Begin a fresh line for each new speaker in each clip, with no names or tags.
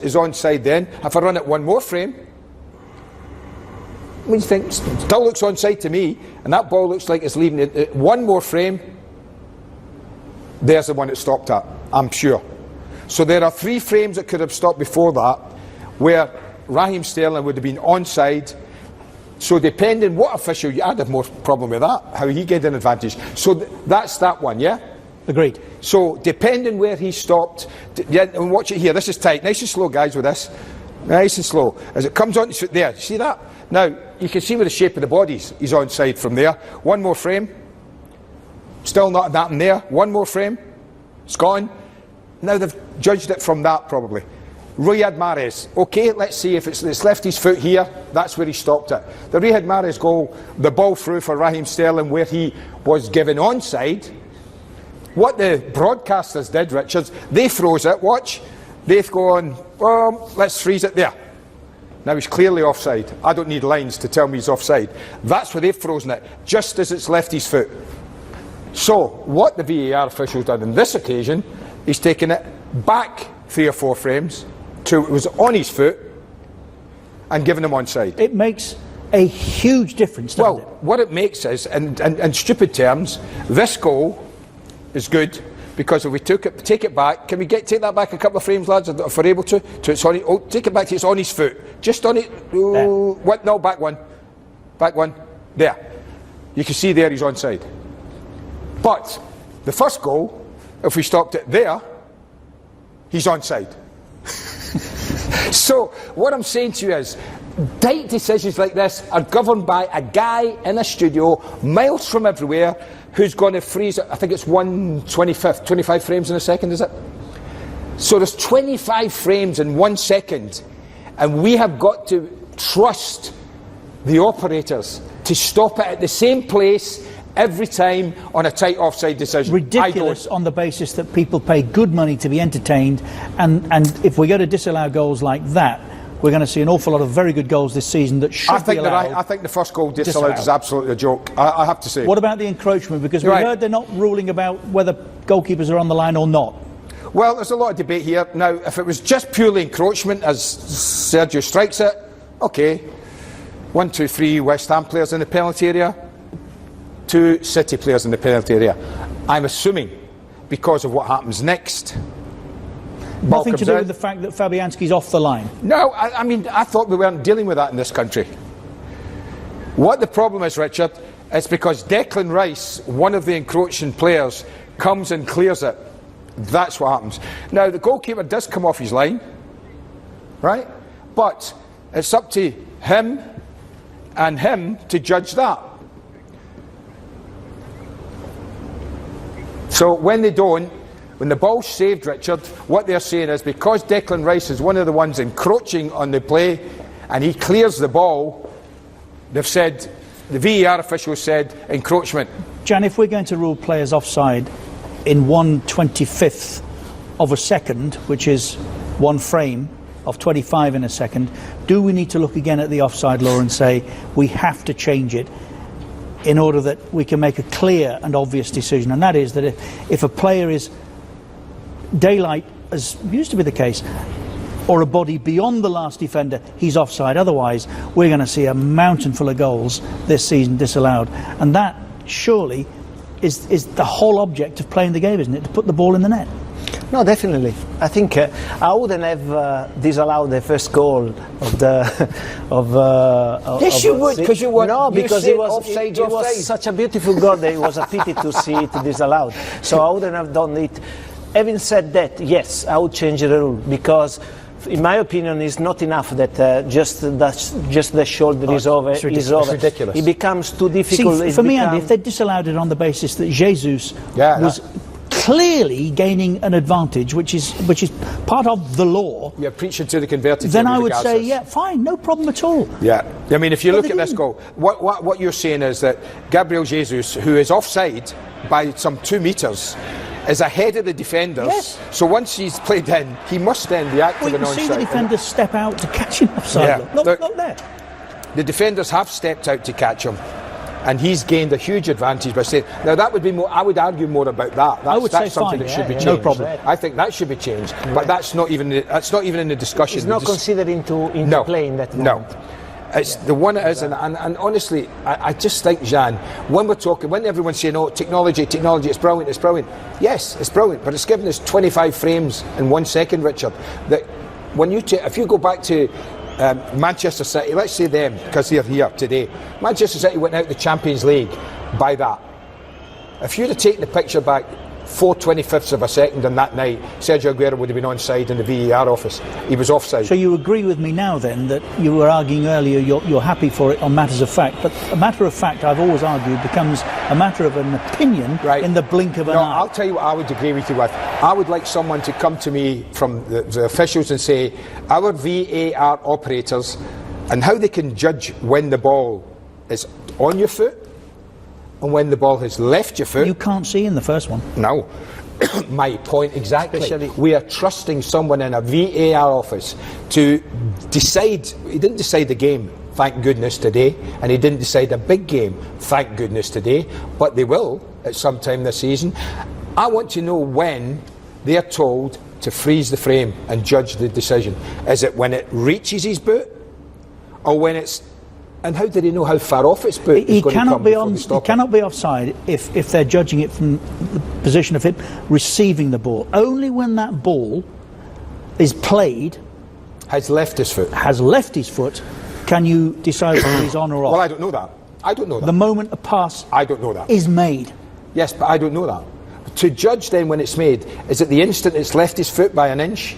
is onside then. If I run it one more frame, what do you think? Still looks onside to me, and that ball looks like it's leaving it. One more frame, there's the one it stopped at, I'm sure. So there are 3 frames that could have stopped before that, where Raheem Sterling would have been onside. So depending what official, I'd have more problem with that, how he get an advantage. So that's that one, yeah?
Agreed.
So depending where he stopped, yeah, and watch it here, this is tight, nice and slow guys with this, nice and slow. As it comes on his foot there, see that? Now, you can see with the shape of the bodies, he's onside from there. One more frame, still not that in there, one more frame, it's gone. Now they've judged it from that probably. Riyad Mahrez, okay, let's see if it's left his foot here, that's where he stopped it. The Riyad Mahrez goal, the ball through for Raheem Sterling where he was given onside. What the broadcasters did, Richards, they froze it, watch, they've gone, let's freeze it there. Now he's clearly offside. I don't need lines to tell me he's offside. That's where they've frozen it, just as it's left his foot. So, what the VAR official's done on this occasion, he's taken it back 3 or 4 frames to it was on his foot and given him onside.
It makes a huge difference, doesn't it?
Well, what it makes is, in stupid terms, this goal is good because if we take it back, can we take that back a couple of frames, lads, if we're able to it's on it, take it back to it's on his foot, just on it, what? No, back one, there. You can see there he's onside. But the first goal, if we stopped it there, he's onside. So what I'm saying to you is, tight decisions like this are governed by a guy in a studio, miles from everywhere, who's going to freeze it. I think it's 25 frames in a second, is it? So there's 25 frames in 1 second, and we have got to trust the operators to stop it at the same place every time on a tight offside decision.
Ridiculous on the basis that people pay good money to be entertained, and if we're going to disallow goals like that, we're going to see an awful lot of very good goals this season that should be allowed.
I think the first goal disallowed is absolutely a joke, I have to say.
What about the encroachment? Because we heard they're not ruling about whether goalkeepers are on the line or not.
Well, there's a lot of debate here. Now, if it was just purely encroachment, as Sergio strikes it, okay. 1, 2, 3 West Ham players in the penalty area, 2 City players in the penalty area. I'm assuming because of what happens next.
Nothing to do with the fact that Fabianski's off the line.
No, I mean, I thought we weren't dealing with that in this country. What the problem is, Richard, it's because Declan Rice, one of the encroaching players, comes and clears it. That's what happens. Now, the goalkeeper does come off his line, right? But it's up to him and him to judge that. So when they don't, when the ball's saved, Richard, what they're saying is because Declan Rice is one of the ones encroaching on the play and he clears the ball, they've said, the VAR official said, encroachment.
Jan, if we're going to rule players offside in 1/25th of a second, which is 1 frame of 25 in a second, do we need to look again at the offside law and say we have to change it in order that we can make a clear and obvious decision? And that is that if a player is daylight, as used to be the case, or a body beyond the last defender, he's offside. Otherwise, we're going to see a mountain full of goals this season disallowed. And that, surely, is the whole object of playing the game, isn't it? To put the ball in the net.
No, definitely. I think I wouldn't have disallowed the first goal of the.
Yes, you would, because you want.
No, because it was such a beautiful goal that it was a pity to see it disallowed. So I wouldn't have done it. Having said that, yes, I would change the rule because, in my opinion, it's not enough that just the shoulder is over. It's
ridiculous.
It becomes too difficult.
See, for me, Andy, if they disallowed it on the basis that Jesus was clearly gaining an advantage, which is part of the law.
You're preaching to the converted.
Then I would say, yeah, fine, no problem at all.
Yeah, I mean, if you look at this goal, what you're saying is that Gabriel Jesus, who is offside by some 2 metres, is ahead of the defenders.
Yes.
So once he's played in, he must then be active and onside.
You can see the defenders step out to catch him offside.
Yeah.
Look there.
The defenders have stepped out to catch him. and he's gained a huge advantage by saying. Now that would be more. I would argue more about that.
I would say
that's something
fine.
that should be changed.
No problem.
I think that should be changed, but that's not even in the discussion.
It's not considered into play in that moment.
No. It's the one it is, and honestly, I just think, Jean, when we're talking, when everyone's saying, "Oh, technology, it's brilliant," yes, it's brilliant, but it's given us 25 frames in 1 second, Richard. That when if you go back to Manchester City, let's say them, because they're here today, Manchester City went out the Champions League by that. If you'd have taken the picture back 4/25ths of a second on that night, Sergio Aguero would have been onside in the VAR office. He was offside.
So you agree with me now then that you were arguing earlier you're happy for it on matters of fact, but a matter of fact, I've always argued, becomes a matter of an opinion in the blink of an eye.
I'll tell you what I would agree with you with. I would like someone to come to me from the officials and say, our VAR operators, and how they can judge when the ball is on your foot and when the ball has left your foot.
You can't see in the first one.
No. My point exactly. We are trusting someone in a VAR office to decide. He didn't decide the game, thank goodness, today, and he didn't decide a big game, thank goodness, today, but they will at some time this season. I want to know when they're told to freeze the frame and judge the decision. Is it when it reaches his boot, or when it's... And how do they know how far off its boot is going to come before they stop it?
He cannot be offside if they're judging it from the position of him receiving the ball. Only when that ball is played,
has left his foot,
can you decide whether he's on or off.
Well, I don't know that.
The moment a pass is made.
Yes, but I don't know that. To judge then when it's made, is it the instant it's left his foot by an inch?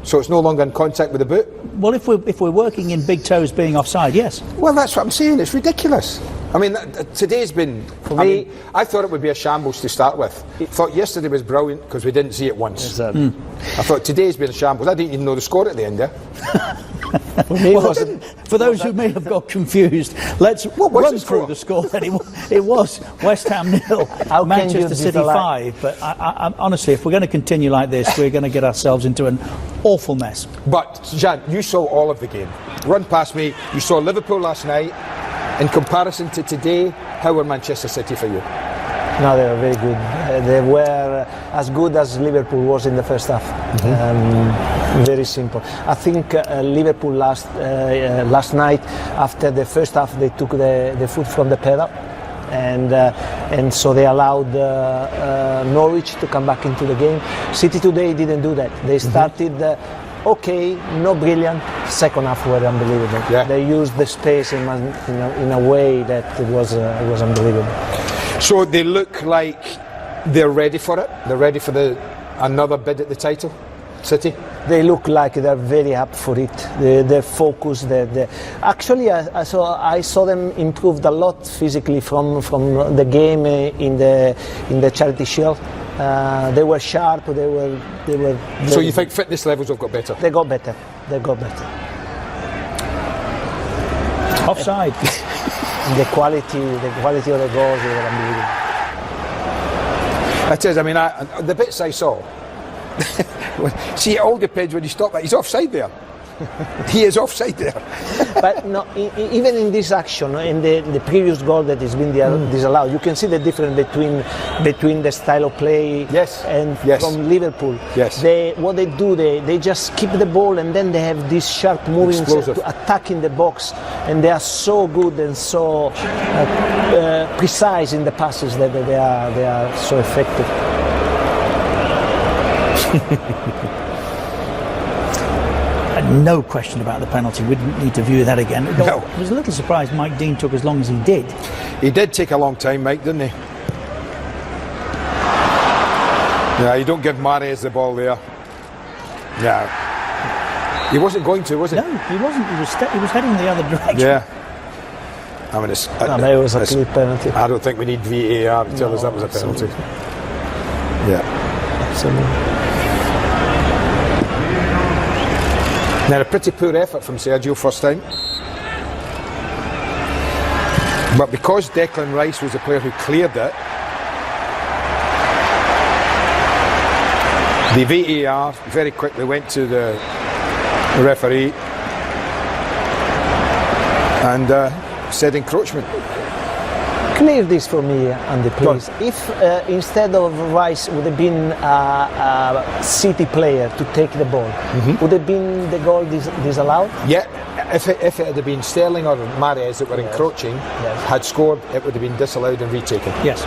So it's no longer in contact with the boot?
Well, if we're working in big toes being offside, yes.
Well, that's what I'm saying. It's ridiculous. I mean, today's been... For me, I thought it would be a shambles to start with. I thought yesterday was brilliant because we didn't see it once. I thought today's been a shambles. I didn't even know the score at the end there.
For those who may have got confused, let's run through the score. It was West Ham 0, Manchester City 5. But I, honestly, if we're going to continue like this, we're going to get ourselves into an awful mess.
But, Jan, you saw all of the game. Run past me. You saw Liverpool last night. In comparison to today, how were Manchester City for you?
No, they were very good. They were as good as Liverpool was in the first half. Very simple. I think Liverpool last night, after the first half, they took the foot from the pedal, and so they allowed Norwich to come back into the game. City today didn't do that. They started okay, not brilliant. Second half were unbelievable. Yeah. They used the space in a way that it was unbelievable.
So they look like they're ready for it. They're ready for another bid at the title. City.
They look like they're very up for it. They're focused. Actually, I saw them improved a lot physically from the game in the Charity Shield. They were sharp. They were.
So you think fitness levels have got better?
They got better.
Offside.
The quality of the goals, they were unbelievable.
That is, I mean, the bits I saw. See, it all depends when you stop that. He's offside there. He is offside there.
But no, even in this action, in the previous goal that has been disallowed, you can see the difference between the style of play and from Liverpool.
Yes.
What they do, they just keep the ball and then they have this sharp moving to attack in the box, and they are so good and so precise in the passes that they are so effective.
No question about the penalty. We didn't need to view that again.
No.
I was a little surprised Mike Dean took as long as he did.
He did take a long time, Mike, didn't he? Yeah, you don't give Mahrez the ball there. Yeah. He wasn't going to, was he?
No, he wasn't. He was heading the other direction.
Yeah. I mean,
it was a clear penalty.
I don't think we need VAR to tell us that was a penalty. Yeah.
Absolutely.
Now, a pretty poor effort from Sergio first time. But because Declan Rice was the player who cleared it, the VAR very quickly went to the referee and said encroachment.
Clear this for me, Andy, please. If instead of Rice would have been a City player to take the ball, would have been the goal disallowed?
Yeah, if it had been Sterling or Mahrez that were encroaching, had scored, it would have been disallowed and retaken.
Yes.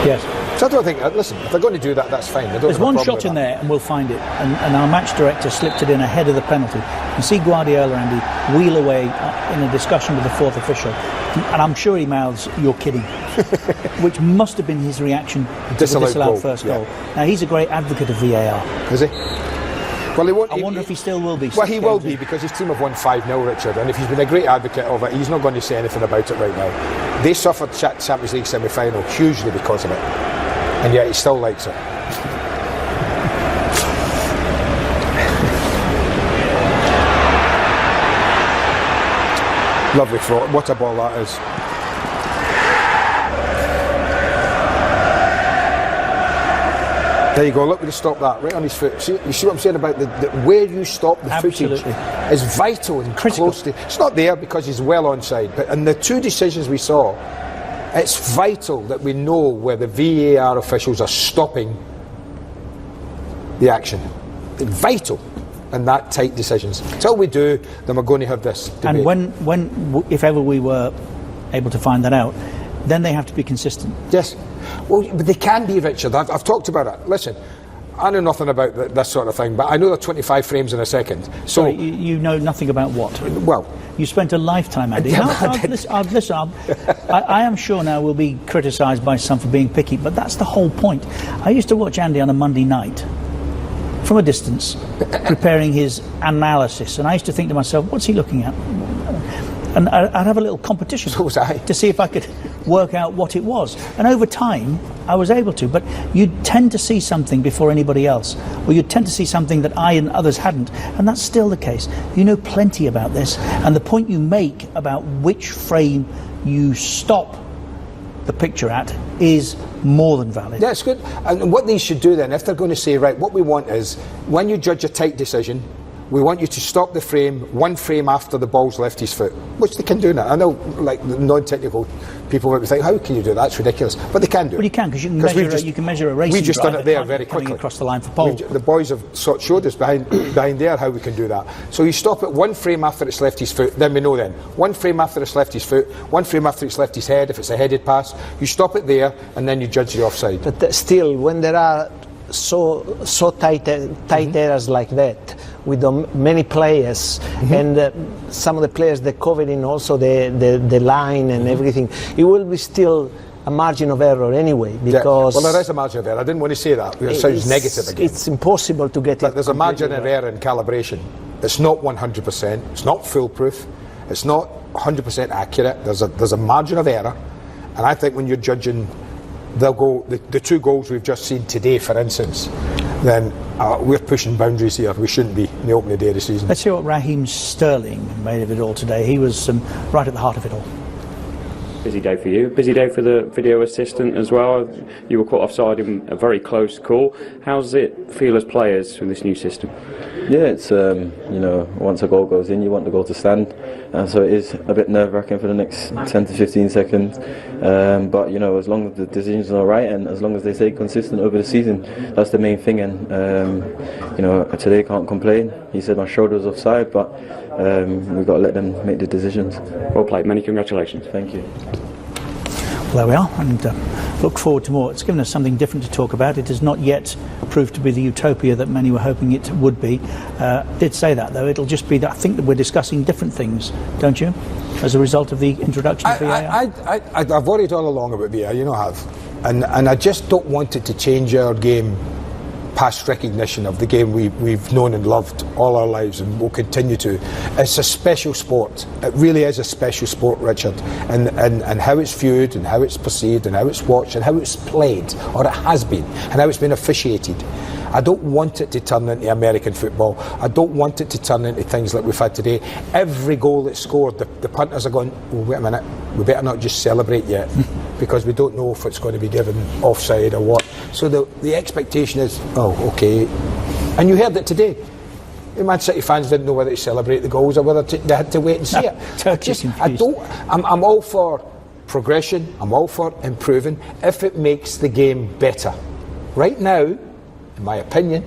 Yes.
So I don't think, listen, if they're going to do that, that's fine.
There's one shot in there and we'll find it. And our match director slipped it in ahead of the penalty. You see Guardiola, Andy, wheel away in a discussion with the fourth official. And I'm sure he mouths, "You're kidding," which must have been his reaction to the disallowed first goal. Now, he's a great advocate of VAR.
Is he? Well, he won't.
I wonder if he still will be.
Well, he will be, because his team have won 5-0, Richard, and if he's been a great advocate of it, he's not going to say anything about it right now. They suffered Champions League semi-final hugely because of it, and yet he still likes it. Lovely throw. What a ball that is. There you go, look where he stopped that, right on his foot. See, you see what I'm saying about the where you stop the footage is vital and close to. It's not there because he's well onside, but in the two decisions we saw, it's vital that we know where the VAR officials are stopping the action. It's vital in that tight decisions. Until we do, then we're going to have this debate.
And if ever we were able to find that out, then they have to be consistent.
Yes. Well, but they can be, Richard. I've talked about it. Listen, I know nothing about this sort of thing, but I know there are 25 frames in a second. So
sorry, you know nothing about what?
Well,
you spent a lifetime, Andy. I am sure now we'll be criticised by some for being picky, but that's the whole point. I used to watch Andy on a Monday night from a distance, preparing his analysis, and I used to think to myself, what's he looking at? And I'd have a little competition to see if I could work out what it was. And over time, I was able to. But you'd tend to see something before anybody else, or you'd tend to see something that I and others hadn't. And that's still the case. You know plenty about this. And the point you make about which frame you stop the picture at is more than valid.
That's good. And what these should do then, if they're going to say, right, what we want is, when you judge a tight decision, we want you to stop the frame one frame after the ball's left his foot, which they can do now. I know, like, the non-technical people might be thinking, how can you do that? It's ridiculous. But they can do it.
Well, you can, because you can measure a racing
We've just done it there very quickly.
Across the line for pole.
The boys have showed us behind there how we can do that. So you stop it one frame after it's left his foot, then we know then. One frame after it's left his foot, one frame after it's left his head, if it's a headed pass. You stop it there, and then you judge the offside.
But still, when there are so tight areas like that, with many players, and some of the players that cover in also the line and everything, it will be still a margin of error anyway, because...
Well, there is a margin of error. I didn't want to say that, because it sounds negative again.
It's impossible to get it.
There's a margin of error in calibration. It's not 100%, it's not foolproof, it's not 100% accurate. There's a margin of error, and I think when you're judging, they'll go, the two goals we've just seen today, for instance, then we're pushing boundaries here. We shouldn't be in the opening day of the season.
Let's hear what Raheem Sterling made of it all today. He was right at the heart of it all.
Busy day for you. Busy day for the video assistant as well. You were caught offside in a very close call. How does it feel as players with this new system?
Yeah, it's once a goal goes in, you want the goal to stand, so it is a bit nerve-wracking for the next 10 to 15 seconds. But as long as the decisions are right and as long as they stay consistent over the season, that's the main thing. And today can't complain. He said my shoulder was offside, but we've got to let them make the decisions.
Well played. Many congratulations.
Thank you.
Well, there we are, and look forward to more. It's given us something different to talk about. It has not yet proved to be the utopia that many were hoping it would be. Did say that, though. It'll just be that I think that we're discussing different things, don't you, as a result of the introduction of VAR?
I've worried all along about VAR, I have. And I just don't want it to change our game past recognition of the game we've known and loved all our lives and will continue to. It's a special sport. It really is a special sport, Richard, and how it's viewed and how it's perceived and how it's watched and how it's played, or it has been, and how it's been officiated. I don't want it to turn into American football. I don't want it to turn into things like we've had today. Every goal that's scored, the punters are going, oh, wait a minute, we better not just celebrate yet because we don't know if it's going to be given offside or what. So the expectation is, oh, okay. And you heard it today. The Man City fans didn't know whether to celebrate the goals or whether they had to wait and see it.
I'm
all for progression. I'm all for improving if it makes the game better. Right now, in my opinion,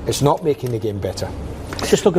it's not making the game better.
Just look at